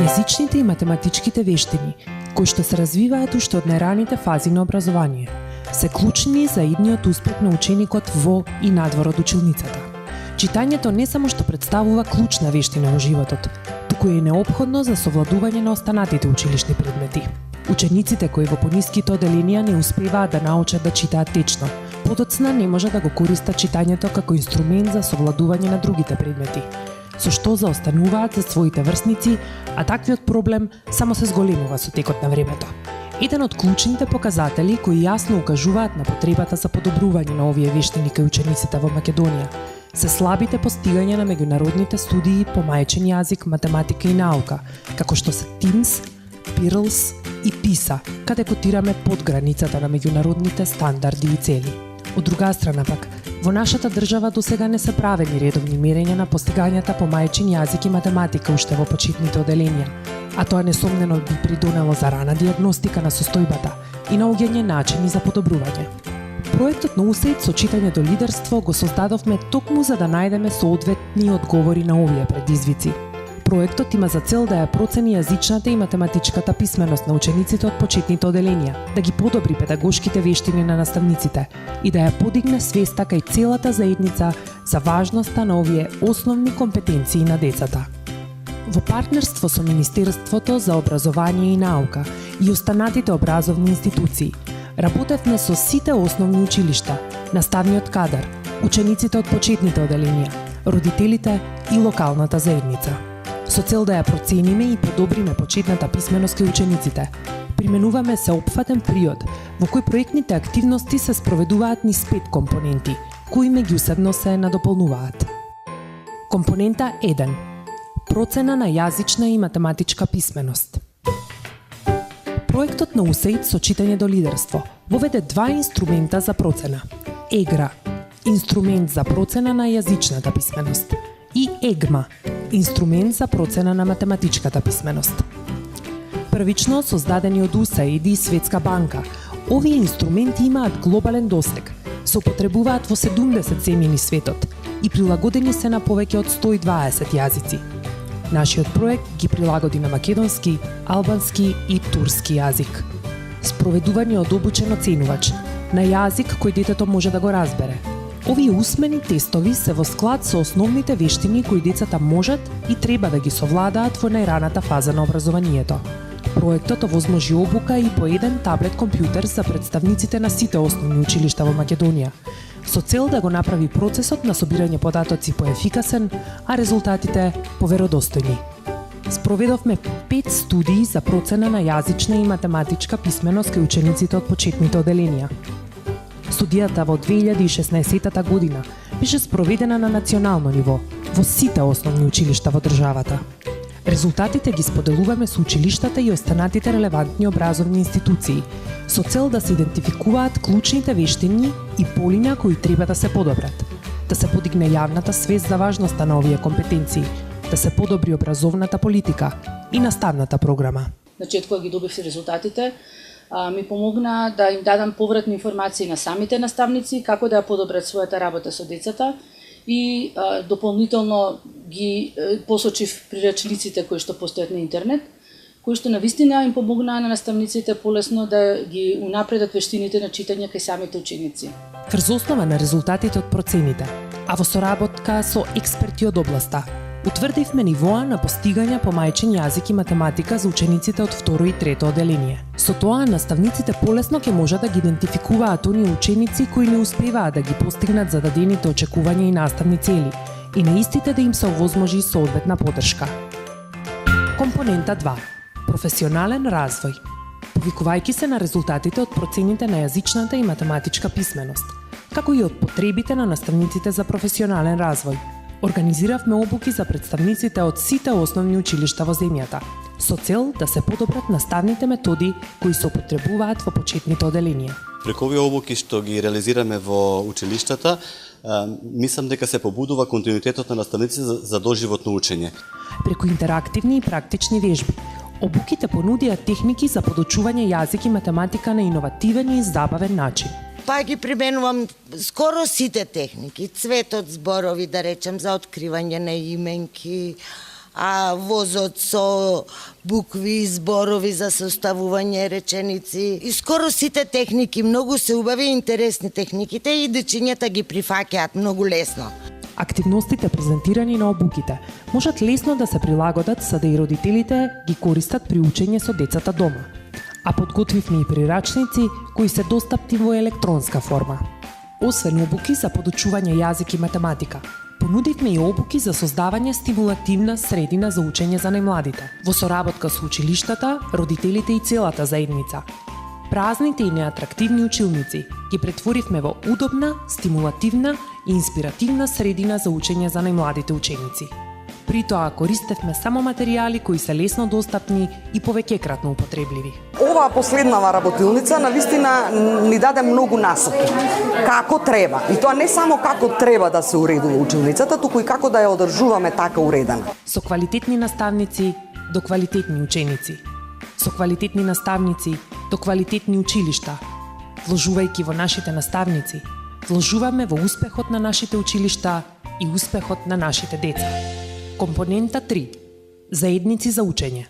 Јазичните и математичките вештини, кои што се развиваат уште од најраните фази на образование, се клучни за идниот успех на ученикот во и надвор од училницата. Читањето не само што представува клучна вештина во животот, туку е неопходно за совладување на останатите училишни предмети. Учениците кои во пониските оделенија не успеваат да научат да читаат течно, подоцна не може да го користат читањето како инструмент за совладување на другите предмети, со што заостануваат за своите врсници, а таквиот проблем само се зголемува со текот на времето. Еден од клучните показатели кои јасно укажуваат на потребата за подобрување на овие вештини кај учениците во Македонија се слабите постигања на меѓународните студии по мајчин јазик, математика и наука, како што се TIMSS, PIRLS и PISA, каде котираме под границата на меѓународните стандарди и цели. Од друга страна пак, во нашата држава досега не се правени редовни мерења на постигањата по мајчин јазик и математика уште во почетните оделенија, а тоа несомнено би придонело за рана диагностика на состојбата и наоѓање начини за подобрување. Проектот на USAID со читање до лидерство го создадовме токму за да најдеме соодветни одговори на овие предизвици. Проектот има за цел да ја процени јазичната и математичката писменост на учениците од почетните оделенија, да ги подобри педагошките вештини на наставниците и да ја подигне свеста кај целата заедница за важноста на овие основни компетенции на децата. Во партнерство со Министерството за образование и наука и останатите образовни институции, работевме со сите основни училишта, наставниот кадар, учениците од почетните оделенија, родителите и локалната заедница. Со цел да ја процениме и подобриме почетната писменост кај учениците, применуваме сеопфатен приод во кој проектните активности се спроведуваат низ 5 компоненти, кои меѓусебно се надополнуваат. Компонента 1. Процена на јазична и математичка писменост. Проектот на USAID со читање до лидерство воведе 2 инструмента за процена. ЕГРА – инструмент за процена на јазичната писменост, и ЕГМА – инструмент за процена на математичката писменост. Првично создадени од USAID и Светска банка, овие инструменти имаат глобален досег, се употребуваат во 70 земји низ светот и прилагодени се на повеќе од 120 јазици. Нашиот проект ги прилагоди на македонски, албански и турски јазик. Спроведување од обучен оценувач, на јазик кој детето може да го разбере. Овие усмени тестови се во склад со основните вештини кои децата можат и треба да ги совладаат во најраната фаза на образованието. Проектот овозможи обука и по еден таблет компјутер за представниците на сите основни училишта во Македонија, со цел да го направи процесот на собирање податоци поефикасен, а резултатите поверодостојни. Спроведовме 5 студии за процена на јазична и математичка писменост кај учениците од почетните оделенија. Студијата во 2016 година беше спроведена на национално ниво, во сите основни училишта во државата. Резултатите ги споделуваме со училиштата и останатите релевантни образовни институции, со цел да се идентификуваат клучните вештини и полиња кои треба да се подобрат, да се подигне јавната свест за важноста на овие компетенции, да се подобри образовната политика и наставната програма. Значи, кога ги добив резултатите, ми помогна да им дадам повратни информации на самите наставници како да ја подобрат својата работа со децата и дополнително ги посочив прирачниците кои што постојат на интернет, кои што навистина им помогнаа на наставниците полесно да ги унапредат вештините на читање кај самите ученици. Врз основа на резултатите од процените, а во соработка со експерти од областа, утврдивме нивоа на постигања по мајчин јазик и математика за учениците од второ и трето оделение. Со тоа, наставниците полесно ќе можат да ги идентификуваат оние ученици кои не успеваат да ги постигнат зададените очекувања и наставни цели, и на истите да им се овозможи соодветна поддршка. Компонента 2. Професионален развој. Повикувајќи се на резултатите од процените на јазичната и математичка писменост, како и од потребите на наставниците за професионален развој, организиравме обуки за представниците од сите основни училишта во земјата, со цел да се подобрат наставните методи кои се употребуваат во почетните оделенија. Преку овие обуки што ги реализираме во училиштата, мислам дека се побудува континуитетот на наставниците за доживотно учење. Преку интерактивни и практични вежби, обуките понудија техники за подучување јазик и математика на иновативен и забавен начин. Па ги применувам скоро сите техники, цветот, зборови, да речем, за откривање на именки, а возот со букви, зборови за составување реченици. И скоро сите техники, многу се убави и интересни техниките и дечињата ги прифаќаат многу лесно. Активностите презентирани на обуките можат лесно да се прилагодат за да и родителите ги користат при учење со децата дома. А подготвивме и прирачници кои се достапни во електронска форма. Освен обуки за подучување јазик и математика, понудивме и обуки за создавање стимулативна средина за учење за најмладите, во соработка со училиштата, родителите и целата заедница. Празните и неатрактивни училници ги претворивме во удобна, стимулативна и инспиративна средина за учење за најмладите ученици. При тоа користевме само материјали кои се лесно достапни и повеќекратно употребливи. Оваа последнава работилница навистина ни даде многу насоки како треба. И тоа не само како треба да се уредува училницата, туку и како да ја одржуваме така уредена. Со квалитетни наставници до квалитетни ученици. Со квалитетни наставници до квалитетни училишта. Вложувајќи во нашите наставници, вложуваме во успехот на нашите училишта и успехот на нашите деца. Компонента 3. Заедници за учење.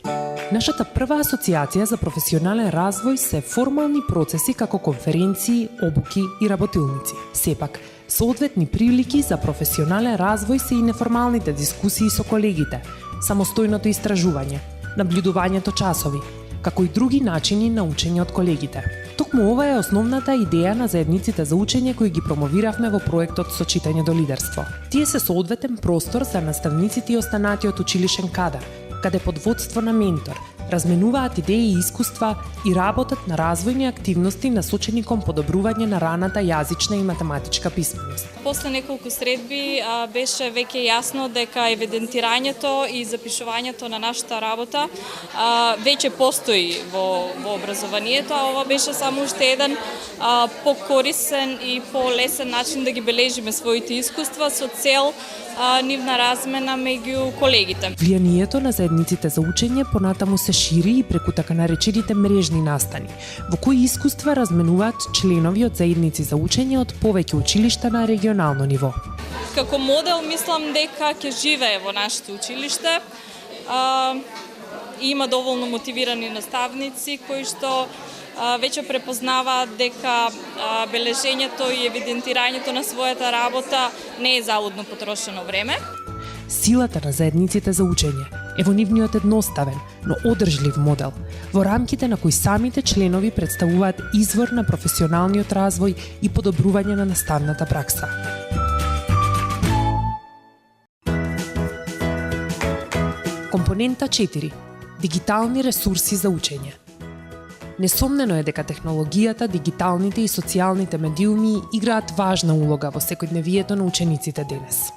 Нашата прва асоциација за професионален развој се формални процеси како конференции, обуки и работилници. Сепак, соодветни прилики за професионален развој се и неформалните дискусии со колегите, самостојното истражување, наблюдувањето часови, како и други начини на учење од колегите. Токму ова е основната идеја на заедниците за учење кои ги промовиравме во проектот Со читање до лидерство. Тие се соодветен простор за наставниците и останатиот училишен кадар, каде под водство на ментор разменуваат идеи и искуства и работат на развојни активности насочени кон подобрување на раната јазична и математичка писменост. После неколку средби беше веќе јасно дека евидентирањето и запишувањето на нашата работа веќе постои во образованието, а ова беше само уште еден покорисен и полесен начин да ги бележиме своите искуства со цел нивна размена меѓу колегите. Влијанието на заедниците за учење понатаму се шири и преку така наречените мрежни настани, во кои искуства разменуваат членови од заедници за учење од повеќе училишта на регионално ниво. Како модел мислам дека ќе живее во нашето училиште. Има доволно мотивирани наставници кои што веќе препознаваат дека бележењето и евидентирањето на својата работа не е залудно потрошено време. Силата на заедниците за учење е во нивниот едноставен, но одржлив модел, во рамките на кој самите членови представуваат извор на професионалниот развој и подобрување на наставната пракса. Компонента 4. Дигитални ресурси за учење. Несомнено е дека технологијата, дигиталните и социјалните медиуми играат важна улога во секојдневието на учениците денес.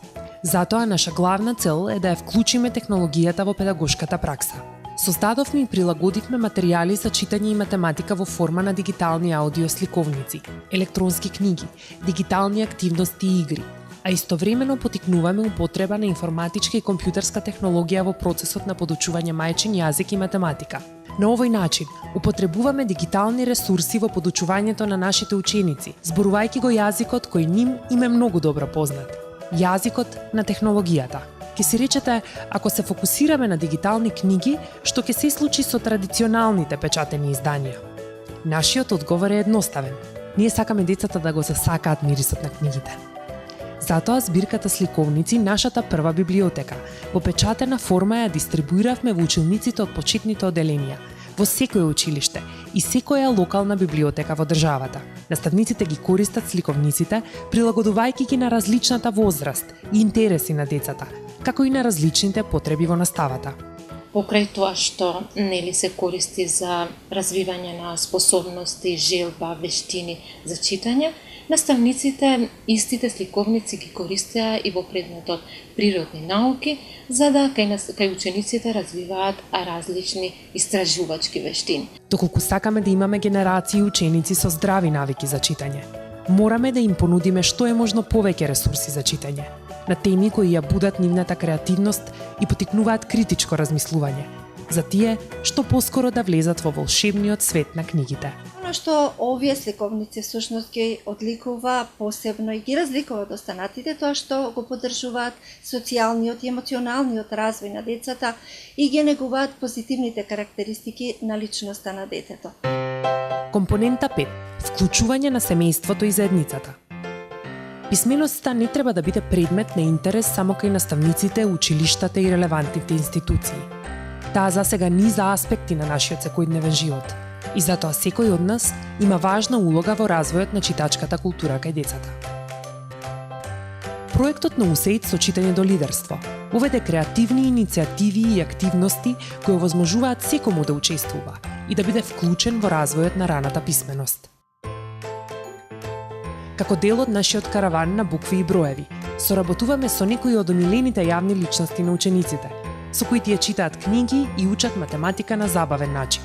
Затоа наша главна цел е да ја вклучиме технологијата во педагошката пракса. Создадовме и прилагодивме материјали за читање и математика во форма на дигитални аудиосликовници, електронски книги, дигитални активности и игри, а истовремено потикнуваме употреба на информатичка и компјутерска технологија во процесот на подучување мајчин јазик и математика. На овој начин, употребуваме дигитални ресурси во подучувањето на нашите ученици, зборувајќи го јазикот кој ним им е многу добро познат. Јазикот на технологијата. Ке си речете, ако се фокусираме на дигитални книги, што ќе се случи со традиционалните печатени изданија? Нашиот одговор е едноставен. Ние сакаме децата да го засакаат мирисот на книгите. Затоа збирката сликовници, нашата прва библиотека, во печатена форма ја дистрибуиравме во училниците од почетните оделенија, во секое училиште и секоја локална библиотека во државата. Наставниците ги користат сликовниците, прилагодувајќи ги на различната возраст и интереси на децата, како и на различните потреби во наставата. Покрај тоа што нели се користи за развивање на способности, желба, вештини за читање, наставниците истите сликовници ги користеа и во предметот природни науки, за да кај учениците развиваат различни истражувачки вештини. Доколку сакаме да имаме генерации ученици со здрави навики за читање, мораме да им понудиме што е можно повеќе ресурси за читање, на теми кои ја будат нивната креативност и потикнуваат критичко размислување, за тие што поскоро да влезат во волшебниот свет на книгите. Она што овие сликовници всушност ги одликува посебно и ги разликува од останатите, тоа што го поддржуваат социјалниот и емоционалниот развој на децата и ги негуваат позитивните карактеристики на личноста на детето. Компонента 5. Вклучување на семејството и заедницата. Писменоста не треба да биде предмет на интерес само кај наставниците, училиштата и релевантните институции. Таа засега низа аспекти на нашиот секојдневен живот и затоа секој од нас има важна улога во развојот на читачката култура кај децата. Проектот на УСЕИД со читање до лидерство уведе креативни иницијативи и активности кои овозможуваат секому да учествува и да биде вклучен во развојот на раната писменост. Како дел од нашиот караван на букви и броеви, соработуваме со некои од омилените јавни личности на учениците, со кои тие читаат книги и учат математика на забавен начин.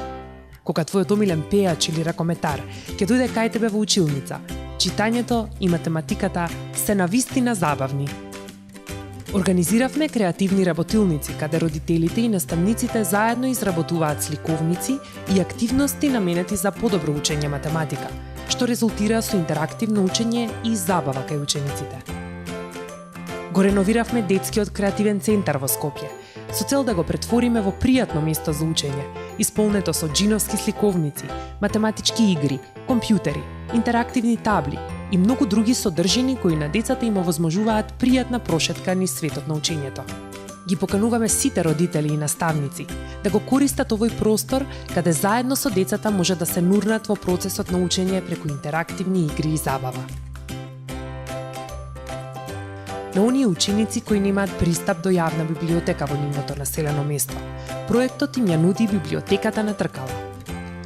Кога твојот омилен пејач или ракометар ќе дојде кај тебе во училница, читањето и математиката се навистина забавни. Организиравме креативни работилници, каде родителите и наставниците заедно изработуваат сликовници и активности наменети за подобро учење математика, што резултира со интерактивно учење и забава кај учениците. Го реновиравме детскиот креативен центар во Скопје, со цел да го претвориме во пријатно место за учење, исполнето со джиновски сликовници, математички игри, компјутери, интерактивни табли и многу други содржини кои на децата им овозможуваат пријатна прошетка низ светот на учењето. Ги покануваме сите родители и наставници да го користат овој простор каде заедно со децата може да се нурнат во процесот на учење преку интерактивни игри и забава. На оние ученици кои немаат пристап до јавна библиотека во нивното населено место, проектот им ја нуди библиотеката на тркала.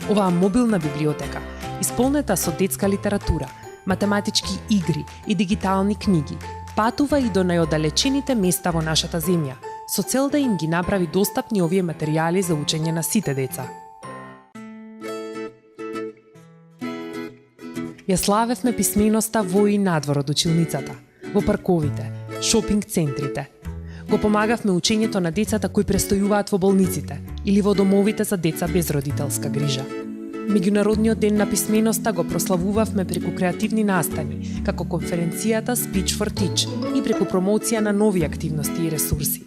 Оваа мобилна библиотека, исполнета со детска литература, математички игри и дигитални книги, патува и до најоддалечените места во нашата земја, со цел да им ги направи достапни овие материјали за учење на сите деца. Ја славевме писменоста во и надвор од училницата, во парковите, шопинг центрите. Го помагавме учењето на децата кои престојуваат во болниците или во домовите за деца без родителска грижа. Меѓународниот ден на писменоста го прославувавме преку креативни настани, како конференцијата Speech for Teach и преку промоција на нови активности и ресурси.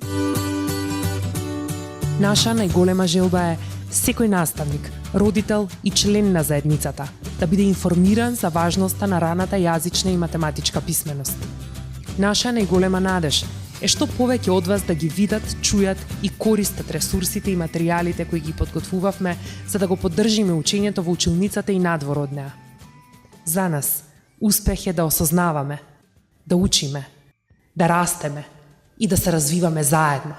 Наша најголема желба е секој наставник, родител и член на заедницата да биде информиран за важноста на раната јазична и математичка писменост. Наша најголема надеж е што повеќе од вас да ги видат, чујат и користат ресурсите и материјалите кои ги подготвувавме за да го поддржиме учењето во училницата и надвор од неа. За нас успех е да осознаваме, да учиме, да растеме и да се развиваме заедно.